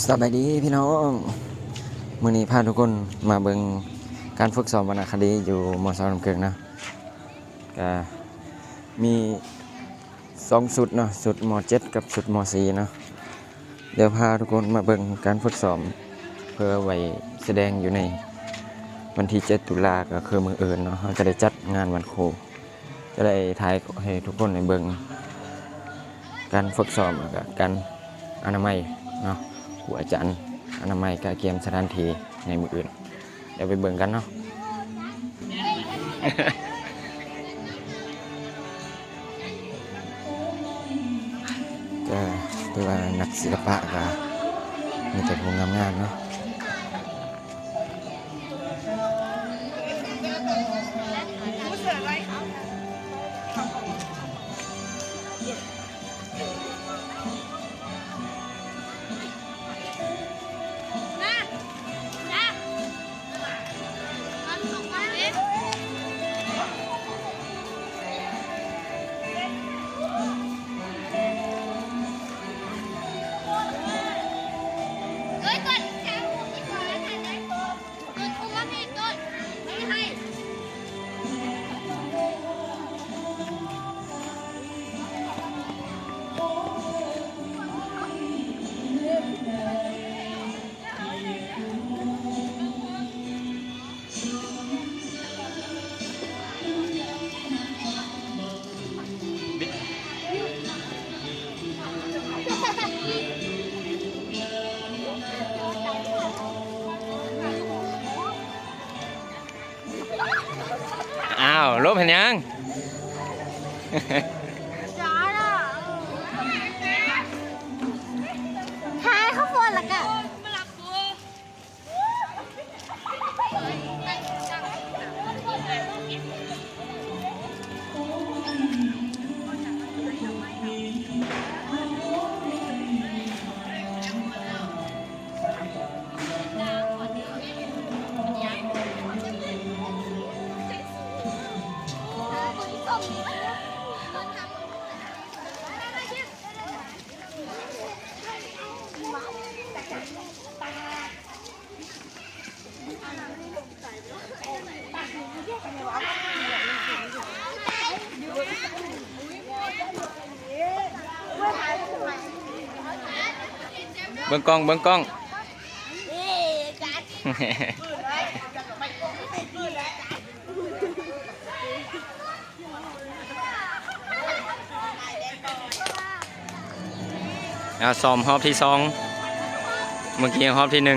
สบายดีพี่น้องมื้อนี้พาทุกคนมาเบิ่งการฝึกซ้อมวรรณคดีอยู่ม.2 ลำเกิงนะก็มี2ชุดเนาะชุดม.7 กับชุดม.4 เนาะเดี๋ยวพาทุกคนมาเบิ่งการฝึกซ้อมเพื่อไว้แสดงอยู่ในวันที่7 ตุลาก็คือมื้ออื่นเนาะเราจะได้จัดงานวันครูจะได้ถ่ายให้ทุกคนได้เบิ่งการฝึกซ้อมแล้วก็การอนามัยเนาะครูอาจารย์อนามัยการเตรียมสถานที่ในมื้ออื่นเดี๋ยวไปเบิ่งกันเนาะ ก็ถือว่านักศิลปะก็มีแต่ผู้งามๆเนาะอ้าวลบเห็นยัง จ้าล่ะหายข้าวโพดละกันเบิ่งกล้องเบิ่งกล้อง ซ้อมรอบที่2เมื่อกี้รอบที่1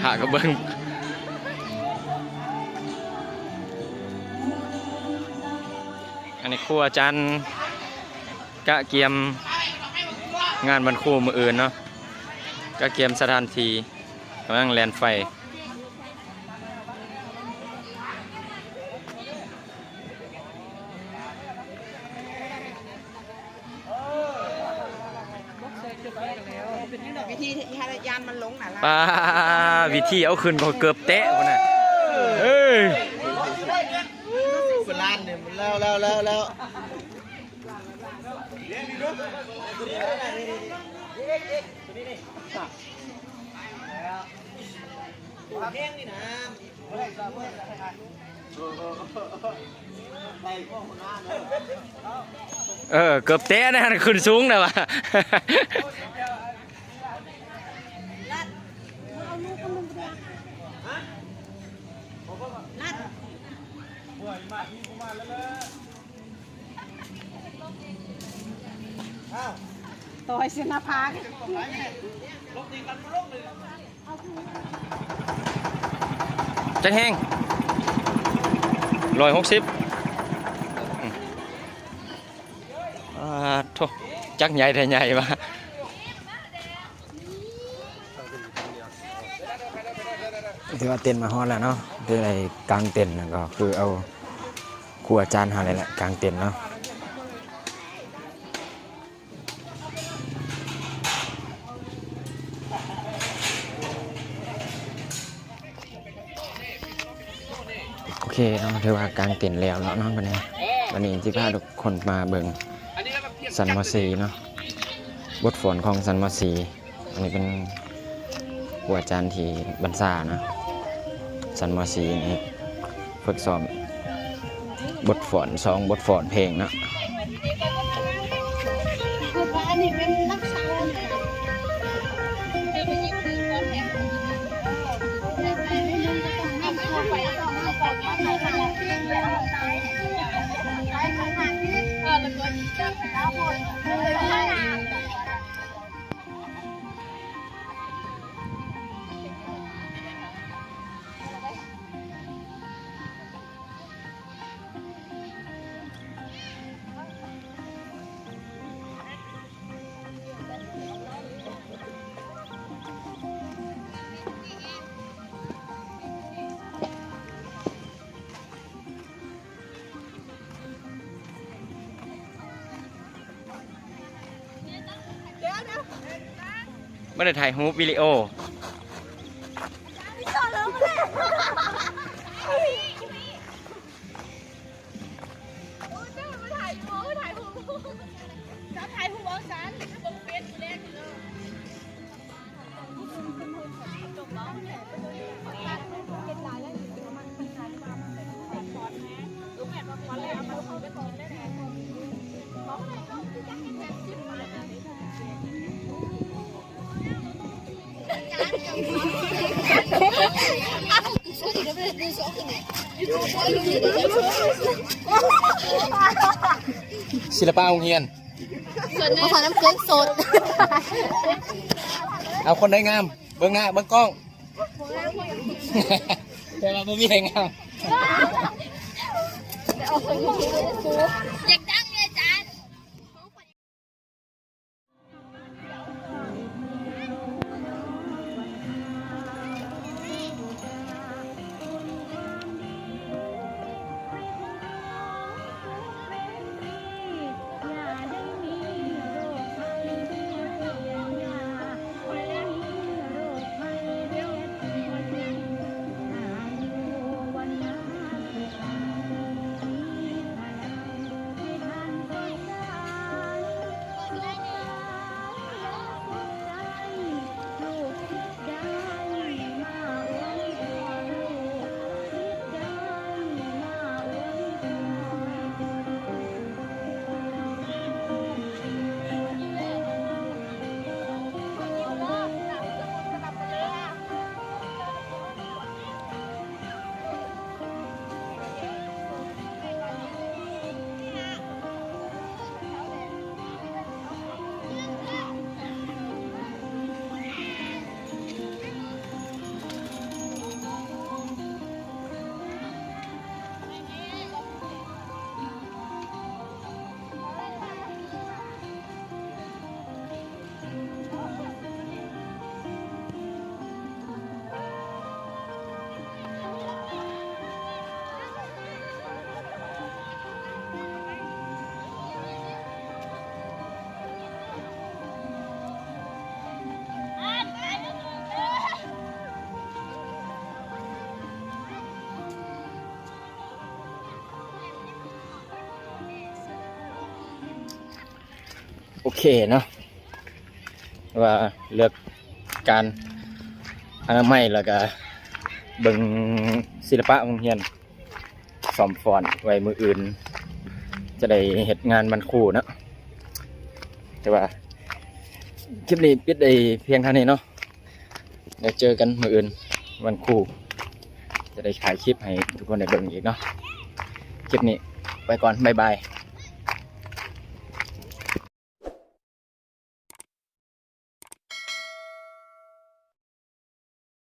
หากระเบิงอันนี้ครูอาจารย์กะเกียมงานบรรครูมืออื่นเนาะกะเกียมสถานที่กำลังแลนไฟวิธียานมันลงน่ะล่ะ ป้าวิธีเอาขึ้นก็เกือบเตะคนน่ะเฮ้ย เป็นล้านเนี่ยมันแล้วแห้งนี่นะเกือบเตะนะขึ้นสูงนะวะต่อยเสียนาพา จังแห้ง160โถ่ จักใหญ่แต่ใหญ่ปะถือว่าเต็นท์มาฮอดแล้วเนาะคืออะไรกลางเต็นท์น่ะก็คือเอาครูอาจารย์หาอะไรแหละกลางเต็นท์เนาะโอเคเนาะถือว่ากลางเต็นท์แล้วเนาะวันนี้ที่พาทุกคนมาเบิ่งสันมอซีเนาะบทฝนของสันมอซีอันนี้เป็นครูอาจารย์ที่บรรษานะสันมอซีนี่ฝึกซ้อมบทฝน2 บทฝนเพลงเนาะ คือว่าอันนี้เป็นนักสาวไม่ได้ถ่ายรูปวิดีโอศิลปะโรงเรียน มาขอน้ำเกลือสด เอาคนได้งามเบื้องหน้าเบื้องกล้องแต่เราไม่มีใครงาม อยากดังเลยอาจารย์ โอเคเนาะว่าเลือกการอนามัยแล้วก็เบิ่งศิลปะโรงเรียนซ้อมฟ้อนไว้มืออื่น จะได้เฮ็ดงานมันคู่เนาะแต่ว่าคลิปนี้ปิดได้เพียงเท่านี้เนาะเดี๋ยวเจอกันมืออื่นวันคู่จะได้ถ่ายคลิปให้ทุกคนได้เบิ่งอีกเนาะคลิปนี้ไปก่อนบ๊ายบาย